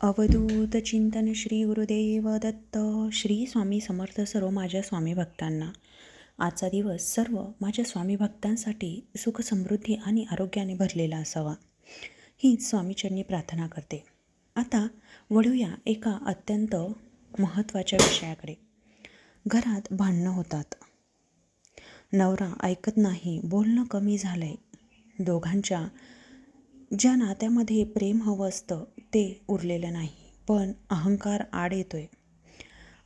अवधूत चिंतन श्री गुरुदेव दत्त. श्री स्वामी समर्थ सर्व माझ्या स्वामी भक्तांना. आजचा दिवस सर्व माझ्या स्वामी भक्तांसाठी सुख समृद्धी आणि आरोग्याने भरलेला असावा, हीच स्वामीचरणी प्रार्थना करते. आता वळूया एका अत्यंत महत्त्वाच्या विषयाकडे. घरात भांडणं होतात, नवरा ऐकत नाही, बोलणं कमी झालंय, दोघांच्या ज्या नात्यामध्ये प्रेम हवं असतं ते उरलेलं नाही, पण अहंकार आड येतोय.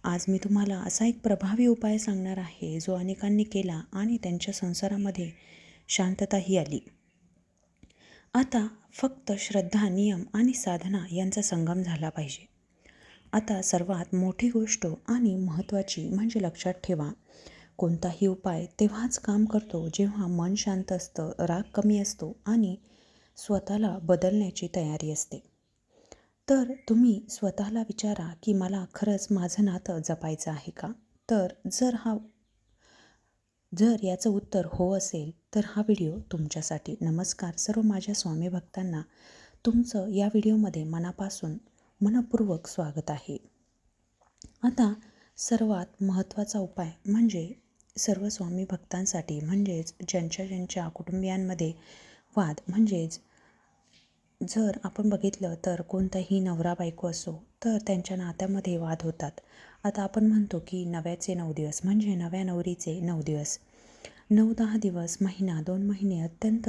आज मी तुम्हाला असा एक प्रभावी उपाय सांगणार आहे जो अनेकांनी केला आणि त्यांच्या संसारामध्ये शांतताही आली. आता फक्त श्रद्धा, नियम आणि साधना यांचा संगम झाला पाहिजे. आता सर्वात मोठी गोष्ट आणि महत्त्वाची म्हणजे लक्षात ठेवा, कोणताही उपाय तेव्हाच काम करतो जेव्हा मन शांत असतं, राग कमी असतो आणि स्वतःला बदलण्याची तयारी असते. तर तुम्ही स्वतःला विचारा की मला खरंच माझं नातं जपायचं आहे का? तर जर याचं उत्तर हो असेल तर हा व्हिडिओ तुमच्यासाठी. नमस्कार सर्व माझ्या स्वामी भक्तांना, तुमचं या व्हिडिओमध्ये मनापासून मनपूर्वक स्वागत आहे. आता सर्वात महत्त्वाचा उपाय म्हणजे सर्व स्वामी भक्तांसाठी, म्हणजेच ज्यांच्या कुटुंबियांमध्ये वाद, म्हणजेच जर आपण बघितलं तर कोणताही नवरा बायको असो तर त्यांच्या नात्यामध्ये वाद होतात. आता आपण म्हणतो की नव्याचे 9 दिवस म्हणजे नव्या नवरीचे 9 दिवस, 9-10 दिवस, महिना 2 महिने अत्यंत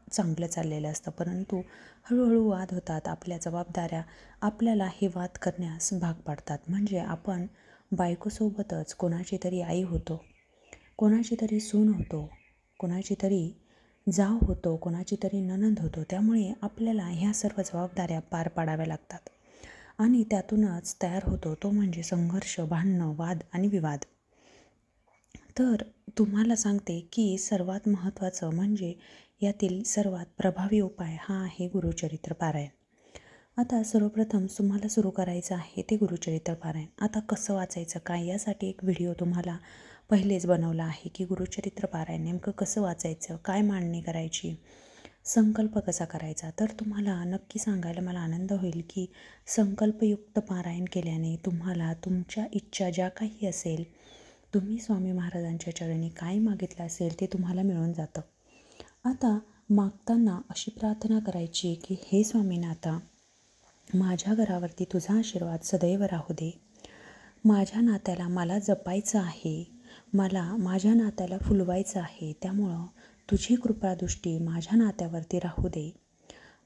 चांगलं चाललेलं असतं, परंतु हळूहळू वाद होतात. आपल्या जबाबदाऱ्या आपल्याला हे वाद करण्यास भाग पाडतात. म्हणजे आपण बायकोसोबतच कोणाची तरी आई होतो, कोणाची तरी सून होतो, कोणाची तरी जाव होतो, कोणाची तरी नणंद होतो. त्यामुळे आपल्याला ह्या सर्व जबाबदाऱ्या पार पाडाव्या लागतात आणि त्यातूनच तयार होतो तो म्हणजे संघर्ष, भांडणं, वाद आणि विवाद. तर तुम्हाला सांगते की सर्वात महत्त्वाचं म्हणजे यातील सर्वात प्रभावी उपाय हा आहे गुरुचरित्र पारायण. आता सर्वप्रथम तुम्हाला सुरू करायचं आहे ते गुरुचरित्र पारायण. आता कसं वाचायचं काय, यासाठी एक व्हिडिओ तुम्हाला पहिलेच बनवला आहे की गुरुचरित्र पारायण नेमकं कसं वाचायचं, काय मांडणी करायची, संकल्प कसा करायचा. तर तुम्हाला नक्की सांगायला मला आनंद होईल की संकल्पयुक्त पारायण केल्याने तुम्हाला तुमच्या इच्छा ज्या काही असेल, तुम्ही स्वामी महाराजांच्या चरणी काय मागितलं असेल ते तुम्हाला मिळून जातं. आता मागताना अशी प्रार्थना करायची की हे स्वामीनाथा, माझ्या घरावरती तुझा आशीर्वाद सदैव राहू दे. माझ्या नात्याला मला जपायचं आहे, मला माझ्या नात्याला फुलवायचं आहे, त्यामुळं तुझी कृपादृष्टी माझ्या नात्यावरती राहू दे.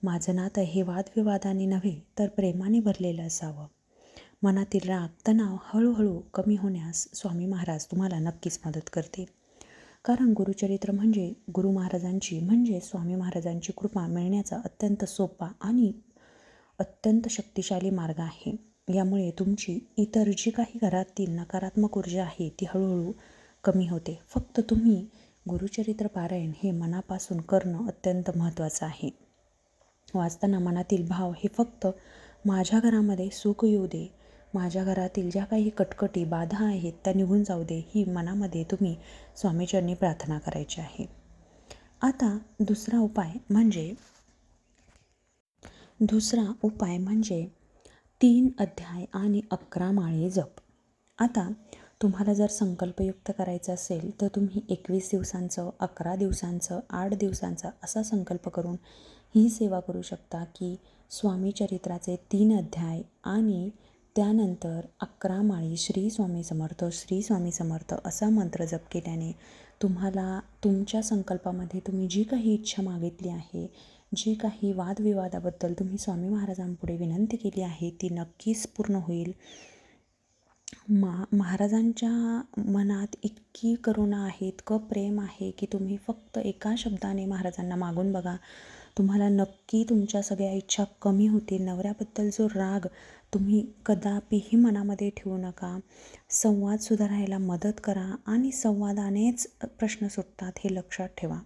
माझं नातं हे वादविवादाने नव्हे तर प्रेमाने भरलेलं असावं. मनातील राग, तणाव हळूहळू कमी होण्यास स्वामी महाराज तुम्हाला नक्कीच मदत करते. कारण गुरुचरित्र म्हणजे गुरु महाराजांची म्हणजे स्वामी महाराजांची कृपा मिळण्याचा अत्यंत सोपा आणि अत्यंत शक्तिशाली मार्ग आहे. यामुळे तुमची इतर जी काही घरातील नकारात्मक ऊर्जा आहे ती हळूहळू कमी होते. फक्त तुम्ही गुरुचरित्र पारायण हे मनापासून करणं अत्यंत महत्त्वाचं आहे. वाचताना मनातील भाव हे फक्त माझ्या घरामध्ये सुख येऊ दे, माझ्या घरातील ज्या काही कटकटी बाधा आहेत त्या निघून जाऊ दे, ही मनामध्ये तुम्ही स्वामीचरणी प्रार्थना करायची आहे. आता दुसरा उपाय म्हणजे 3 अध्याय आणि 11 माळे जप. आता तुम्हाला जर संकल्पयुक्त करायचं असेल तर तुम्ही 21 दिवसांचं, 11 दिवसांचं, 8 दिवसांचा असा संकल्प करून ही सेवा करू शकता की स्वामी चरित्राचे 3 अध्याय आणि त्यानंतर 11 माळी श्री स्वामी समर्थ, श्री स्वामी समर्थ असा मंत्र जप केल्याने तुम्हाला तुमच्या संकल्पामध्ये तुम्ही जी काही इच्छा मागितली आहे, जी काही वादविवादाबद्दल तुम्ही स्वामी महाराजांपुढे विनंती केली आहे ती नक्कीच पूर्ण होईल. महाराजांच्या मनात इतकी करुणा आहे, इतकं प्रेम आहे की तुम्ही फक्त एका शब्दाने महाराजांना मागून बघा, तुम्हाला नक्की तुमच्या सगळ्या इच्छा कमी होतील. नवऱ्याबद्दल जो राग तुम्ही कदापिही मनामध्ये ठेवू नका. संवाद सुधारायला मदत करा आणि संवादानेच प्रश्न सुटतात हे लक्षात ठेवा.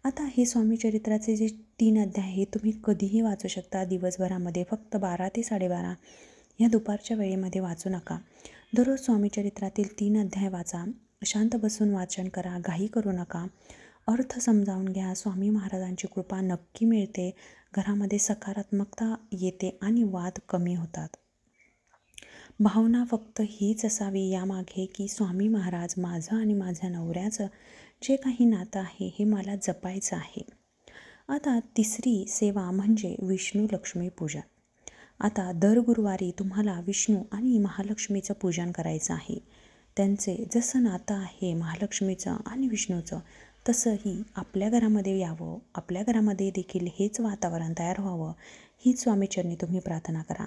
आता हे स्वामी चरित्राचे जे 3 अध्याय हे तुम्ही कधीही वाचू शकता दिवसभरामध्ये, फक्त 12 ते 12:30 या दुपारच्या वेळेमध्ये वाचू नका. दररोज स्वामीचरित्रातील 3 अध्याय वाचा, शांत बसून वाचन करा, घाई करू नका, अर्थ समजावून घ्या. स्वामी महाराजांची कृपा नक्की मिळते. घरामध्ये सकारात्मकता येते आणि वाद कमी होतात. भावना फक्त हीच असावी यामागे की स्वामी महाराज, माझं आणि माझ्या नवऱ्याचं जे काही नातं आहे हे मला जपायचं आहे. आता तिसरी सेवा म्हणजे विष्णू लक्ष्मी पूजन. आता दर गुरुवारी तुम्हाला विष्णू आणि महालक्ष्मीचं पूजन करायचं आहे. त्यांचे जसं नातं आहे महालक्ष्मीचं आणि विष्णूचं, तसंही आपल्या घरामध्ये यावं, आपल्या घरामध्ये देखील हेच वातावरण तयार व्हावं, हीच स्वामीचरणी तुम्ही प्रार्थना करा.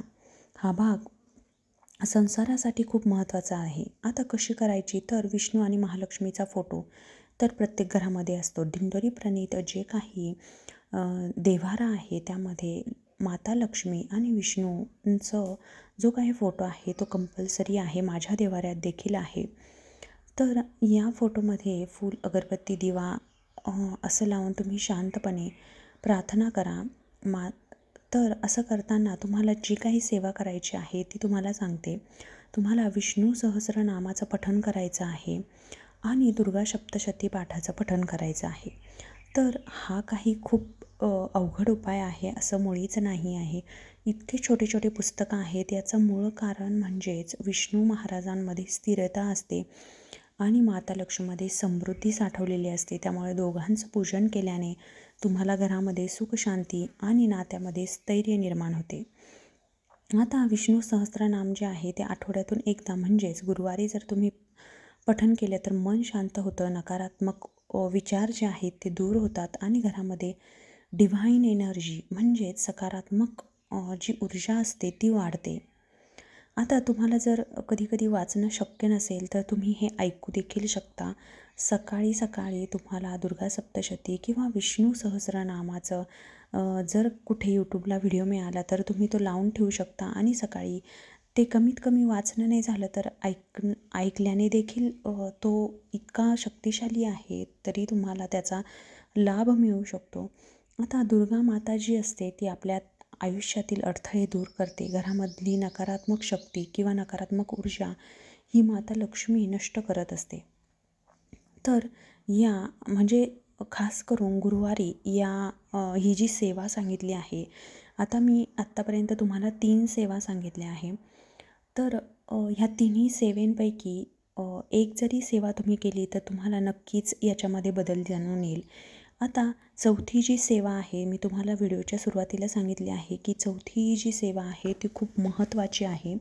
हा भाग संसारासाठी खूप महत्त्वाचा आहे. आता कशी करायची, तर विष्णू आणि महालक्ष्मीचा फोटो तर प्रत्येक घरामध्ये असतो. दिंडोरी प्रणीत जे काही देव्हारा आहे त्यामध्ये माता लक्ष्मी आणि विष्णूंचं जो काही फोटो आहे तो कंपल्सरी आहे. माझ्या देव्हाऱ्यात देखील आहे. तर या फोटोमध्ये फूल, अगरबत्ती, दिवा असं लावून तुम्ही शांतपणे प्रार्थना करा. तर असं करताना तुम्हाला जी काही सेवा करायची आहे ती तुम्हाला सांगते. तुम्हाला विष्णू सहस्रनामाचं पठण करायचं आहे आणि दुर्गा सप्तशती पाठाचं पठण करायचं आहे. तर हा काही खूप अवघड उपाय आहे असं मुळीच नाही आहे. इतके छोटे छोटे पुस्तकं आहेत. याचं मूळ कारण म्हणजेच विष्णू महाराजांमध्ये स्थिरता असते आणि माता लक्ष्मीमध्ये समृद्धी साठवलेली असते. त्यामुळे दोघांचं पूजन केल्याने तुम्हाला घरामध्ये सुख, शांती आणि नात्यामध्ये स्थैर्य निर्माण होते. आता विष्णू सहस्त्रनाम जे आहे ते आठवड्यातून एकदा म्हणजेच गुरुवारी जर तुम्ही पठण केलं तर मन शांत होतं. नकारात्मक विचार जे आहेत ते दूर होतात आणि घरामध्ये डिव्हाइन एनर्जी म्हणजेच सकारात्मक जी ऊर्जा असते ती वाढते. आता तुम्हाला जर कधी वाचणं शक्य नसेल तर तुम्ही हे ऐकू देखील शकता. सकाळी सकाळी तुम्हाला दुर्गा सप्तशती किंवा विष्णू सहस्रनामाचं जर कुठे यूट्यूबला व्हिडिओ मिळाला तर तुम्ही तो लावून ठेवू शकता आणि सकाळी ते कमीत कमी वाचणं नाही झालं तर ऐकल्याने देखील तो इतका शक्तिशाली आहे तरी तुम्हाला त्याचा लाभ मिळू शकतो. आता दुर्गा माता जी असते ती आपल्या आयुष्यातील अडथळे दूर करते. घरामधली नकारात्मक शक्ती किंवा नकारात्मक ऊर्जा ही माता लक्ष्मी नष्ट करत असते. तर या म्हणजे खास करून गुरुवारी ही जी सेवा सांगितली आहे, आता मी आत्तापर्यंत तुम्हाला 3 सेवा सांगितल्या आहे. तर ह्या तिन्ही सेवेंपैकी एक जरी सेवा तुम्ही केली तर तुम्हाला नक्कीच याच्यामध्ये बदल जाणून येईल. आता चौथी जी सेवा आहे, मी तुम्हाला व्हिडिओच्या सुरुवातीला सांगितले आहे की चौथी जी सेवा आहे ती खूप महत्त्वाची आहे.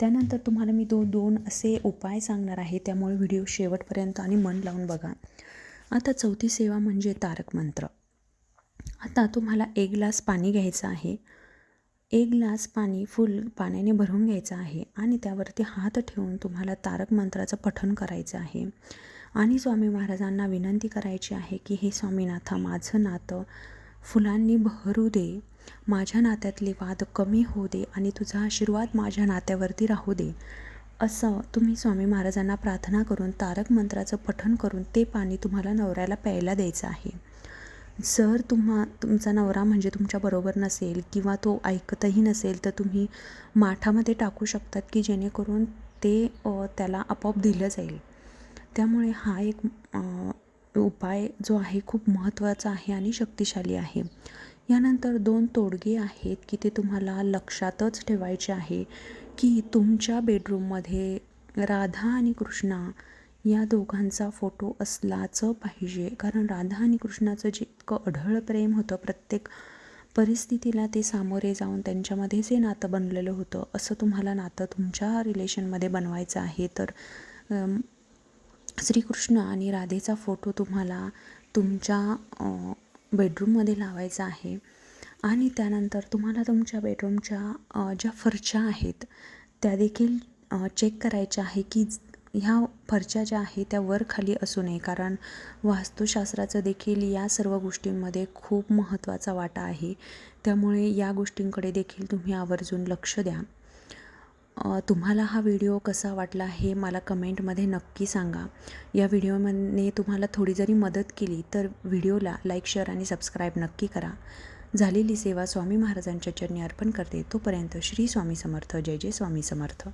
त्यानंतर तुम्हाला मी दोन असे उपाय सांगणार आहे, त्यामुळे व्हिडिओ शेवटपर्यंत आणि मन लावून बघा. आता चौथी सेवा म्हणजे तारक मंत्र. आता तुम्हाला 1 ग्लास पाणी घ्यायचं आहे. 1 ग्लास पाणी फुल पाण्याने भरून घ्यायचं आहे आणि त्यावरती हात ठेवून तुम्हाला तारक मंत्राचं पठण करायचं आहे आणि स्वामी महाराजांना विनंती करायची आहे की हे स्वामीनाथा, माझं नातं फुलांनी बहरू दे, माझ्या नात्यातले वाद कमी होऊ दे आणि तुझा आशीर्वाद माझ्या नात्यावरती राहू दे. असं तुम्ही स्वामी महाराजांना प्रार्थना करून तारक मंत्राचं पठण करून ते पाणी तुम्हाला नवऱ्याला प्यायला द्यायचं आहे. जर तुमचा नवरा म्हणजे तुमच्याबरोबर नसेल किंवा तो ऐकतही नसेल तर तुम्ही माठामध्ये टाकू शकतात की जेणेकरून ते त्याला आपोआप दिलं जाईल. त्यामुळे हा एक उपाय जो आहे खूप महत्त्वाचा आहे आणि शक्तिशाली आहे. यानंतर 2 तोडगे आहेत की ते तुम्हाला लक्षातच ठेवायचे आहे की तुमच्या बेडरूममध्ये राधा आणि कृष्णा या दोघांचा फोटो असलाच पाहिजे. कारण राधा आणि कृष्णाचं जे इतकं अढळ प्रेम होतं, प्रत्येक परिस्थितीला ते सामोरे जाऊन त्यांच्यामध्ये जे नातं बनलेलं होतं, असं तुम्हाला नातं तुमच्या रिलेशनमध्ये बनवायचं आहे. तर श्रीकृष्ण आणि राधेचा फोटो तुम्हाला तुमच्या बेडरूममध्ये लावायचा आहे आणि त्यानंतर तुम्हाला तुमच्या बेडरूमच्या ज्या फरशा आहेत त्या देखील चेक करायच्या आहे की ह्या फरशा ज्या आहेत त्या वर खाली असू नये. कारण वास्तुशास्त्राचं देखील या सर्व गोष्टींमध्ये खूप महत्त्वाचा वाटा आहे. त्यामुळे या गोष्टींकडे देखील तुम्ही आवर्जून लक्ष द्या. तुम्हाला हा व्हिडिओ कसा वाटला हे मला कमेंटमध्ये नक्की सांगा. या व्हिडिओने तुम्हाला थोडी जरी मदत केली तर व्हिडिओला लाईक, शेअर आणि सबस्क्राईब नक्की करा. झालेली सेवा स्वामी महाराजांच्या चरणी अर्पण करते. तोपर्यंत श्री स्वामी समर्थ. जय जय स्वामी समर्थ.